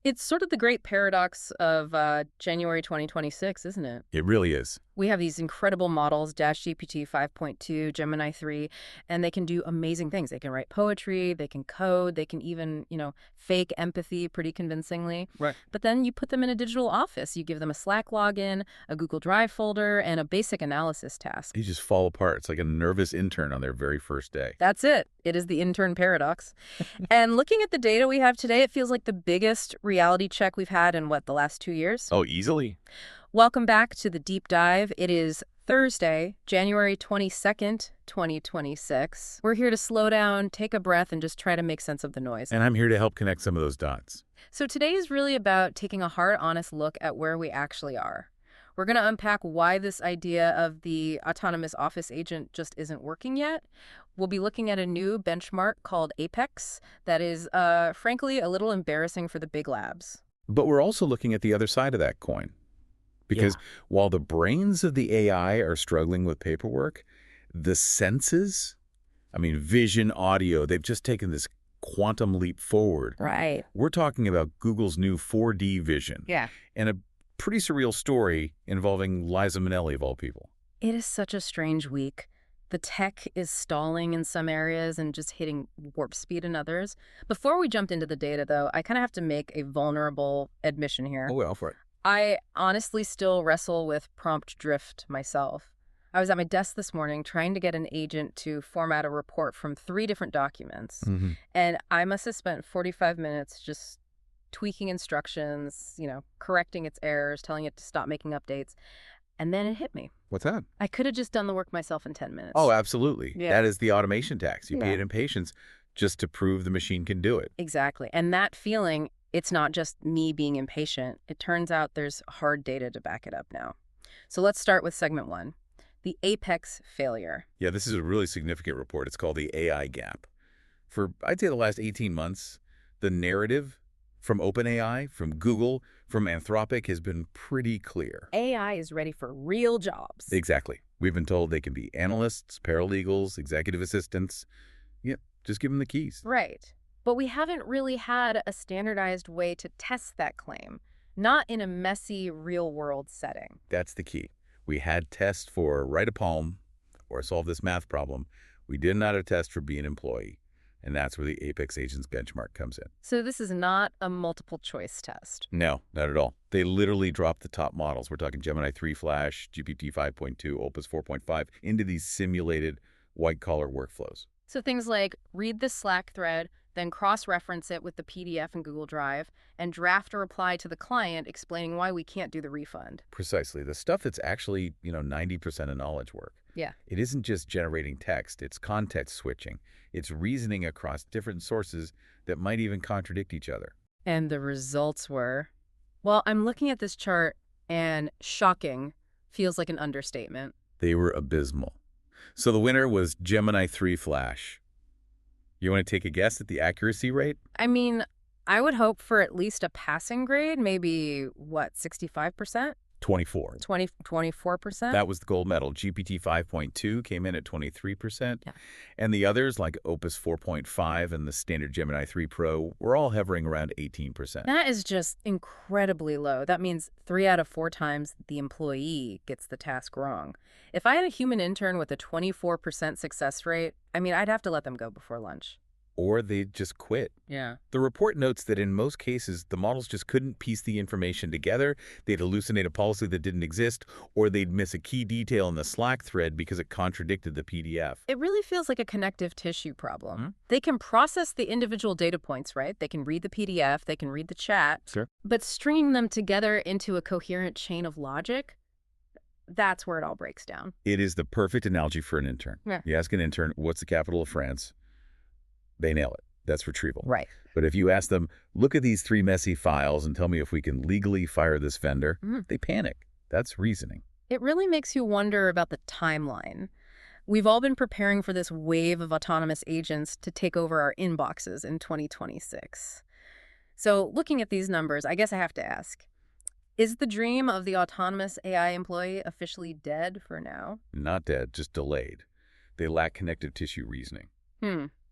It's sort of the great paradox of January 2026, isn't it? It really is. We have these incredible models, GPT 5.2, Gemini 3, and they can do amazing things. They can write poetry, they can code, they can even, fake empathy pretty convincingly. Right. But then you put them in a digital office. You give them a Slack login, a Google Drive folder, and a basic analysis task. You just fall apart. It's like a nervous intern on their very first day. That's it. It is the intern paradox. And looking at the data we have today, it feels like the biggest reality check we've had in, the last 2 years? Oh, easily? Welcome back to the Deep Dive. It is Thursday, January 22nd, 2026. We're here to slow down, take a breath, and just try to make sense of the noise. And I'm here to help connect some of those dots. So today is really about taking a hard, honest look at where we actually are. We're going to unpack why this idea of the autonomous office agent just isn't working yet. We'll be looking at a new benchmark called Apex that is, frankly, a little embarrassing for the big labs. But we're also looking at the other side of that coin. Because while the brains of the AI are struggling with paperwork, the senses, vision, audio, they've just taken this quantum leap forward. Right. We're talking about Google's new 4D vision. Yeah. And a pretty surreal story involving Liza Minnelli, of all people. It is such a strange week. The tech is stalling in some areas and just hitting warp speed in others. Before we jump into the data, though, I kind of have to make a vulnerable admission here. Oh, well, for it. I honestly still wrestle with prompt drift myself. I was at my desk this morning trying to get an agent to format a report from 3 different documents. Mm-hmm. And I must have spent 45 minutes just tweaking instructions, correcting its errors, telling it to stop making updates. And then it hit me. What's that? I could have just done the work myself in 10 minutes. Oh, absolutely. Yeah. That is the automation tax. You pay Yeah. it in patience just to prove the machine can do it. Exactly. And that feeling, it's not just me being impatient. It turns out there's hard data to back it up now. So let's start with segment 1, the Apex failure. Yeah, this is a really significant report. It's called the AI gap. For, I'd say, the last 18 months, the narrative from OpenAI, from Google, from Anthropic has been pretty clear. AI is ready for real jobs. Exactly. We've been told they can be analysts, paralegals, executive assistants. Yeah, just give them the keys. Right. But we haven't really had a standardized way to test that claim, not in a messy real-world setting. That's the key. We had tests for write a poem or solve this math problem. We did not have a test for be an employee. And that's where the Apex Agents benchmark comes in. So this is not a multiple choice test. No, not at all. They literally dropped the top models. We're talking Gemini 3 Flash, GPT 5.2, Opus 4.5 into these simulated white-collar workflows. So things like read the Slack thread, then cross-reference it with the PDF in Google Drive, and draft a reply to the client explaining why we can't do the refund. Precisely. The stuff that's actually, 90% of knowledge work. Yeah. It isn't just generating text. It's context switching. It's reasoning across different sources that might even contradict each other. And the results were, well, I'm looking at this chart, and shocking feels like an understatement. They were abysmal. So the winner was Gemini 3 Flash. You want to take a guess at the accuracy rate? I would hope for at least a passing grade, maybe, 65%? 24. 24%? That was the gold medal. GPT 5.2 came in at 23%. Yeah. And the others, like Opus 4.5 and the standard Gemini 3 Pro, were all hovering around 18%. That is just incredibly low. That means 3 out of 4 times the employee gets the task wrong. If I had a human intern with a 24% success rate, I'd have to let them go before lunch. Or they'd just quit. Yeah. The report notes that in most cases, the models just couldn't piece the information together. They'd hallucinate a policy that didn't exist, or they'd miss a key detail in the Slack thread because it contradicted the PDF. It really feels like a connective tissue problem. Mm-hmm. They can process the individual data points, right? They can read the PDF, they can read the chat. Sure. But stringing them together into a coherent chain of logic, that's where it all breaks down. It is the perfect analogy for an intern. Yeah. You ask an intern, what's the capital of France? They nail it. That's retrieval. Right. But if you ask them, look at these 3 messy files and tell me if we can legally fire this vendor, they panic. That's reasoning. It really makes you wonder about the timeline. We've all been preparing for this wave of autonomous agents to take over our inboxes in 2026. So looking at these numbers, I guess I have to ask, is the dream of the autonomous AI employee officially dead for now? Not dead, just delayed. They lack connective tissue reasoning.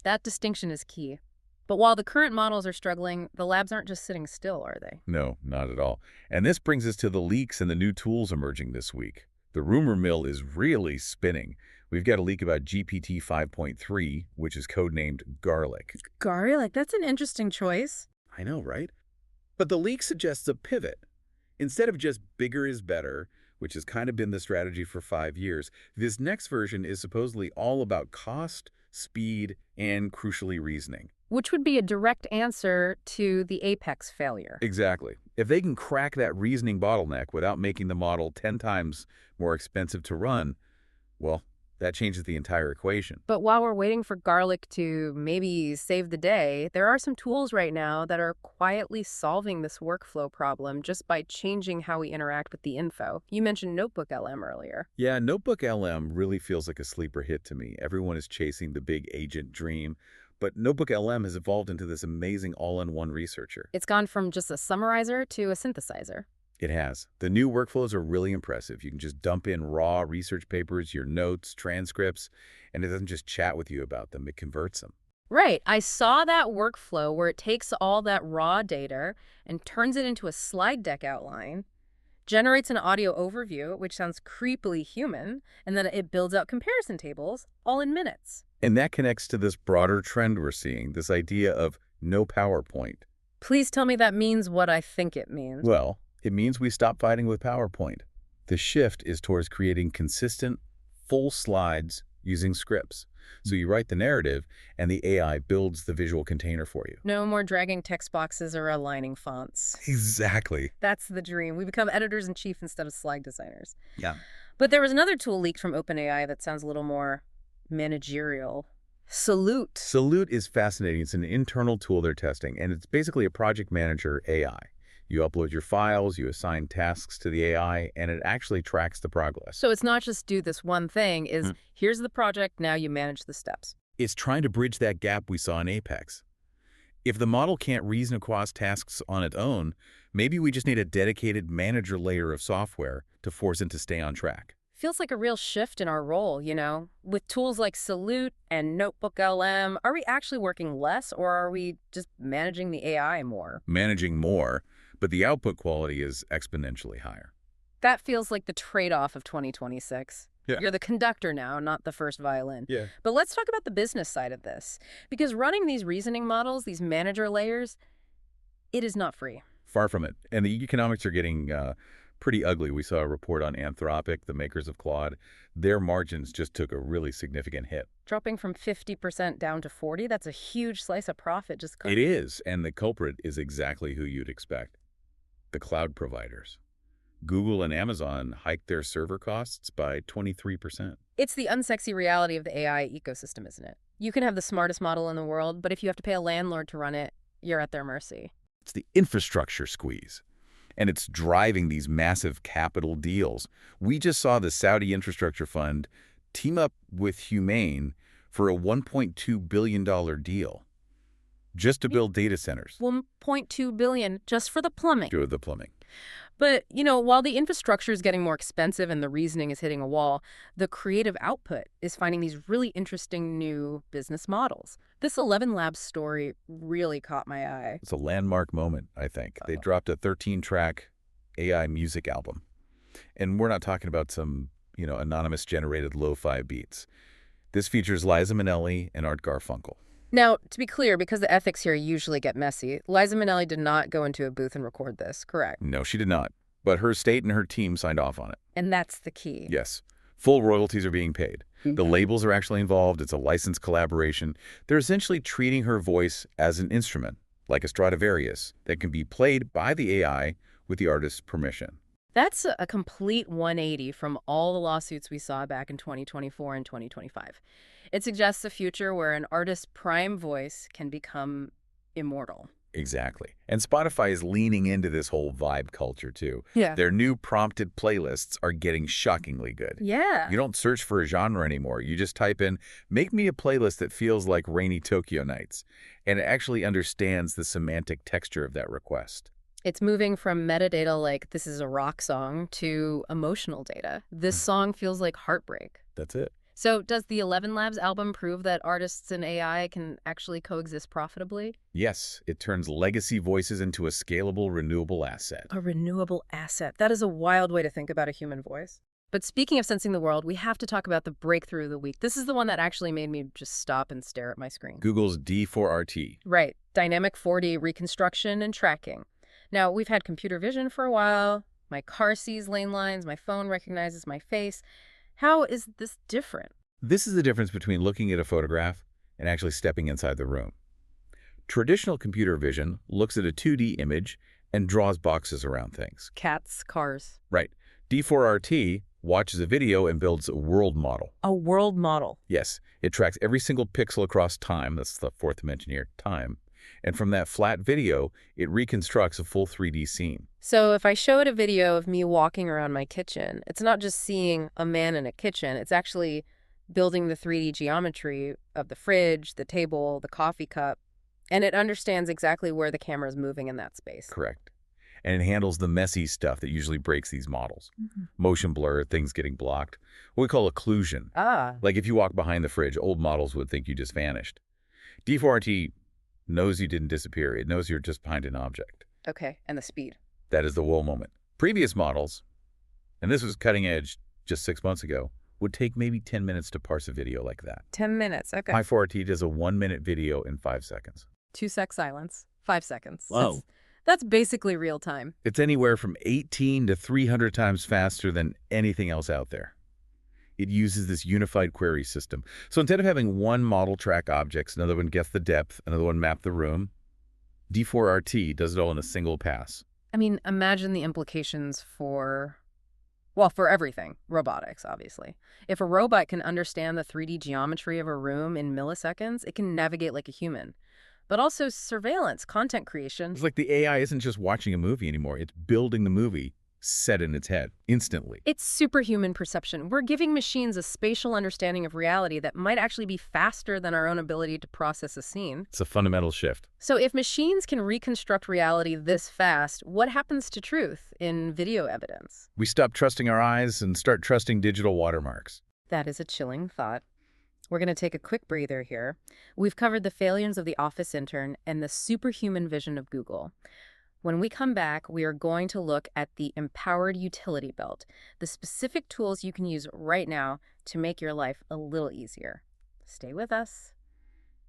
That distinction is key. But while the current models are struggling, the labs aren't just sitting still, are they? No, not at all. And this brings us to the leaks and the new tools emerging this week. The rumor mill is really spinning. We've got a leak about GPT 5.3, which is codenamed Garlic. Garlic, that's an interesting choice. I know, right? But the leak suggests a pivot. Instead of just bigger is better, which has kind of been the strategy for 5 years, this next version is supposedly all about cost, speed, and crucially reasoning. Which would be a direct answer to the Apex failure. Exactly. If they can crack that reasoning bottleneck without making the model 10 times more expensive to run, well, that changes the entire equation. But while we're waiting for Garlic to maybe save the day, there are some tools right now that are quietly solving this workflow problem just by changing how we interact with the info. You mentioned Notebook LM earlier. Yeah, Notebook LM really feels like a sleeper hit to me. Everyone is chasing the big agent dream, but Notebook LM has evolved into this amazing all-in-one researcher. It's gone from just a summarizer to a synthesizer. It has. The new workflows are really impressive. You can just dump in raw research papers, your notes, transcripts, and it doesn't just chat with you about them, it converts them. Right. I saw that workflow where it takes all that raw data and turns it into a slide deck outline, generates an audio overview, which sounds creepily human, and then it builds out comparison tables all in minutes. And that connects to this broader trend we're seeing, this idea of no PowerPoint. Please tell me that means what I think it means. Well, it means we stop fighting with PowerPoint. The shift is towards creating consistent, full slides using scripts. So you write the narrative, and the AI builds the visual container for you. No more dragging text boxes or aligning fonts. Exactly. That's the dream. We become editors-in-chief instead of slide designers. Yeah. But there was another tool leaked from OpenAI that sounds a little more managerial. Salute. Salute is fascinating. It's an internal tool they're testing, and it's basically a project manager AI. You upload your files, you assign tasks to the AI, and it actually tracks the progress. So it's not just do this one thing, here's the project, now you manage the steps. It's trying to bridge that gap we saw in Apex. If the model can't reason across tasks on its own, maybe we just need a dedicated manager layer of software to force it to stay on track. Feels like a real shift in our role, you know? With tools like Salute and Notebook LM, are we actually working less or are we just managing the AI more? Managing more, but the output quality is exponentially higher. That feels like the trade-off of 2026. Yeah. You're the conductor now, not the first violin. Yeah. But let's talk about the business side of this. Because running these reasoning models, these manager layers, it is not free. Far from it. And the economics are getting pretty ugly. We saw a report on Anthropic, the makers of Claude. Their margins just took a really significant hit. Dropping from 50% down to 40%, that's a huge slice of profit just gone. It is, and the culprit is exactly who you'd expect. The cloud providers. Google and Amazon hiked their server costs by 23%. It's the unsexy reality of the AI ecosystem, isn't it? You can have the smartest model in the world, but if you have to pay a landlord to run it, you're at their mercy. It's the infrastructure squeeze, and it's driving these massive capital deals. We just saw the Saudi Infrastructure Fund team up with Humane for a $1.2 billion deal just to build data centers. $1.2 billion just for the plumbing. Do the plumbing. But, you know, while the infrastructure is getting more expensive and the reasoning is hitting a wall, the creative output is finding these really interesting new business models. This ElevenLabs story really caught my eye. It's a landmark moment, I think. They dropped a 13-track AI music album. And we're not talking about some, anonymous generated lo-fi beats. This features Liza Minnelli and Art Garfunkel. Now, to be clear, because the ethics here usually get messy, Liza Minnelli did not go into a booth and record this, correct? No, she did not. But her estate and her team signed off on it. And that's the key. Yes. Full royalties are being paid. The labels are actually involved. It's a licensed collaboration. They're essentially treating her voice as an instrument, like a Stradivarius, that can be played by the AI with the artist's permission. That's a complete 180 from all the lawsuits we saw back in 2024 and 2025. It suggests a future where an artist's prime voice can become immortal. Exactly. And Spotify is leaning into this whole vibe culture, too. Yeah. Their new prompted playlists are getting shockingly good. Yeah. You don't search for a genre anymore. You just type in, make me a playlist that feels like rainy Tokyo nights. And it actually understands the semantic texture of that request. It's moving from metadata like this is a rock song to emotional data. This song feels like heartbreak. That's it. So does the ElevenLabs album prove that artists and AI can actually coexist profitably? Yes, it turns legacy voices into a scalable, renewable asset. A renewable asset. That is a wild way to think about a human voice. But speaking of sensing the world, we have to talk about the breakthrough of the week. This is the one that actually made me just stop and stare at my screen. Google's D4RT. Right. Dynamic 4D reconstruction and tracking. Now, we've had computer vision for a while. My car sees lane lines. My phone recognizes my face. How is this different? This is the difference between looking at a photograph and actually stepping inside the room. Traditional computer vision looks at a 2D image and draws boxes around things. Cats, cars. Right. D4RT watches a video and builds a world model. A world model. Yes, it tracks every single pixel across time. That's the fourth dimension here, time. And from that flat video, it reconstructs a full 3D scene. So if I showed a video of me walking around my kitchen, it's not just seeing a man in a kitchen. It's actually building the 3D geometry of the fridge, the table, the coffee cup, and it understands exactly where the camera is moving in that space. Correct. And it handles the messy stuff that usually breaks these models. Motion blur, things getting blocked. What we call occlusion. Like if you walk behind the fridge, old models would think you just vanished. D4RT knows you didn't disappear. It knows you're just behind an object. Okay, and the speed. That is the whoa moment. Previous models, and this was cutting edge just 6 months ago, would take maybe 10 minutes to parse a video like that. 10 minutes, okay. D4RT does a 1-minute video in 5 seconds. 2-sec silence, 5 seconds. Whoa. That's basically real time. It's anywhere from 18 to 300 times faster than anything else out there. It uses this unified query system. So instead of having one model track objects, another one guess the depth, another one map the room, D4RT does it all in a single pass. I mean, imagine the implications for, well, for everything. Robotics, obviously. If a robot can understand the 3D geometry of a room in milliseconds, it can navigate like a human. But also surveillance, content creation. It's like the AI isn't just watching a movie anymore. It's building the movie set in its head instantly. It's superhuman perception. We're giving machines a spatial understanding of reality that might actually be faster than our own ability to process a scene. It's a fundamental shift. So if machines can reconstruct reality this fast, what happens to truth in video evidence? We stop trusting our eyes and start trusting digital watermarks. That is a chilling thought. We're going to take a quick breather here. We've covered the failures of the office intern and the superhuman vision of Google. When we come back, we are going to look at the empowered utility belt, the specific tools you can use right now to make your life a little easier. Stay with us,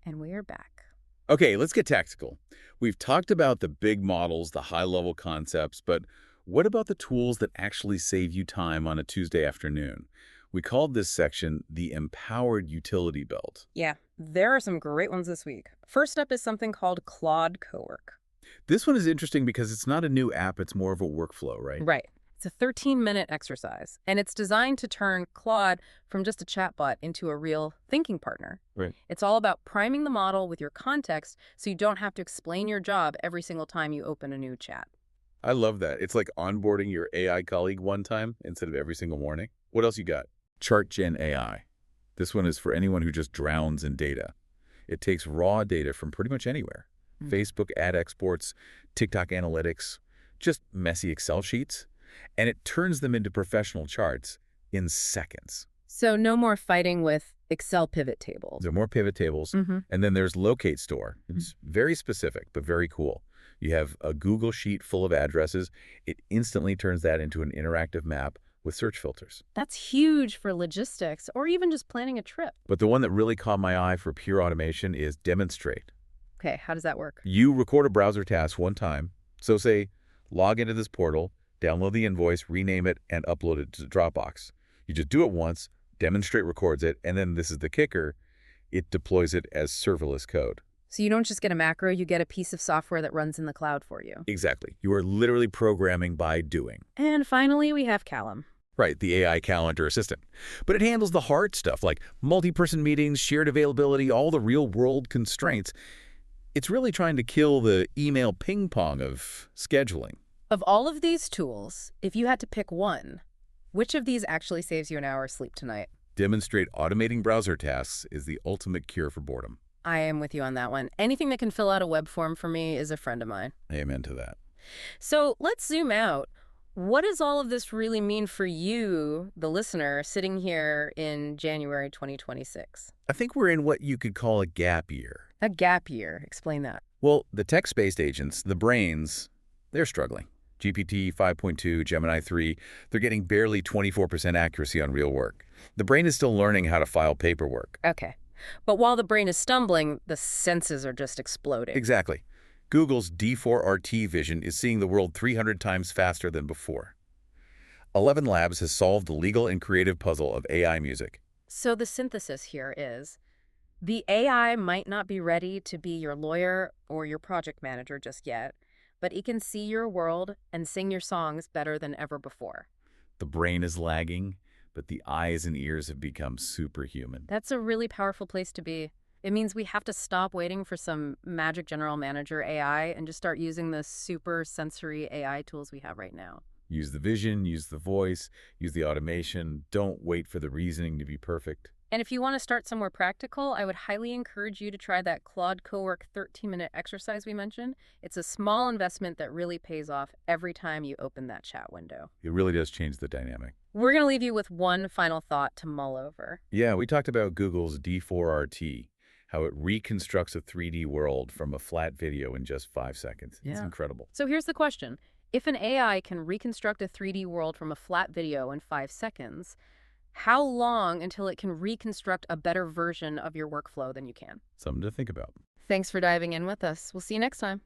and we are back. Okay, let's get tactical. We've talked about the big models, the high-level concepts, but what about the tools that actually save you time on a Tuesday afternoon? We called this section the Empowered Utility Belt. Yeah, there are some great ones this week. First up is something called Claude Cowork. This one is interesting because it's not a new app, it's more of a workflow, right? Right. It's a 13-minute exercise, and it's designed to turn Claude from just a chatbot into a real thinking partner. Right. It's all about priming the model with your context so you don't have to explain your job every single time you open a new chat. I love that. It's like onboarding your AI colleague one time instead of every single morning. What else you got? ChartGen AI. This one is for anyone who just drowns in data. It takes raw data from pretty much anywhere. Facebook ad exports, TikTok analytics, just messy Excel sheets, and it turns them into professional charts in seconds. So no more fighting with Excel pivot tables. There are more pivot tables, and then there's Locate Store. It's very specific, but very cool. You have a Google sheet full of addresses. It instantly turns that into an interactive map with search filters. That's huge for logistics or even just planning a trip. But the one that really caught my eye for pure automation is Demonstrate. Okay, how does that work? You record a browser task one time. So say, log into this portal, download the invoice, rename it, and upload it to Dropbox. You just do it once, Demonstrate records it, and then this is the kicker, it deploys it as serverless code. So you don't just get a macro, you get a piece of software that runs in the cloud for you. Exactly. You are literally programming by doing. And finally, we have Callum. Right, the AI calendar assistant. But it handles the hard stuff like multi-person meetings, shared availability, all the real-world constraints. It's really trying to kill the email ping pong of scheduling. Of all of these tools, if you had to pick one, which of these actually saves you an hour's sleep tonight? Demonstrate automating browser tasks is the ultimate cure for boredom. I am with you on that one. Anything that can fill out a web form for me is a friend of mine. Amen to that. So let's zoom out. What does all of this really mean for you, the listener, sitting here in January 2026? I think we're in what you could call a gap year. A gap year. Explain that. Well, the text-based agents, the brains, they're struggling. GPT 5.2, Gemini 3, they're getting barely 24% accuracy on real work. The brain is still learning how to file paperwork. Okay. But while the brain is stumbling, the senses are just exploding. Exactly. Google's D4RT vision is seeing the world 300 times faster than before. ElevenLabs has solved the legal and creative puzzle of AI music. So the synthesis here is the AI might not be ready to be your lawyer or your project manager just yet, but it can see your world and sing your songs better than ever before. The brain is lagging, but the eyes and ears have become superhuman. That's a really powerful place to be. It means we have to stop waiting for some magic general manager AI and just start using the super sensory AI tools we have right now. Use the vision, use the voice, use the automation. Don't wait for the reasoning to be perfect. And if you want to start somewhere practical, I would highly encourage you to try that Claude Cowork 13-minute exercise we mentioned. It's a small investment that really pays off every time you open that chat window. It really does change the dynamic. We're going to leave you with one final thought to mull over. Yeah, we talked about Google's D4RT, how it reconstructs a 3D world from a flat video in just 5 seconds. It's incredible. So here's the question. If an AI can reconstruct a 3D world from a flat video in 5 seconds, how long until it can reconstruct a better version of your workflow than you can? Something to think about. Thanks for diving in with us. We'll see you next time.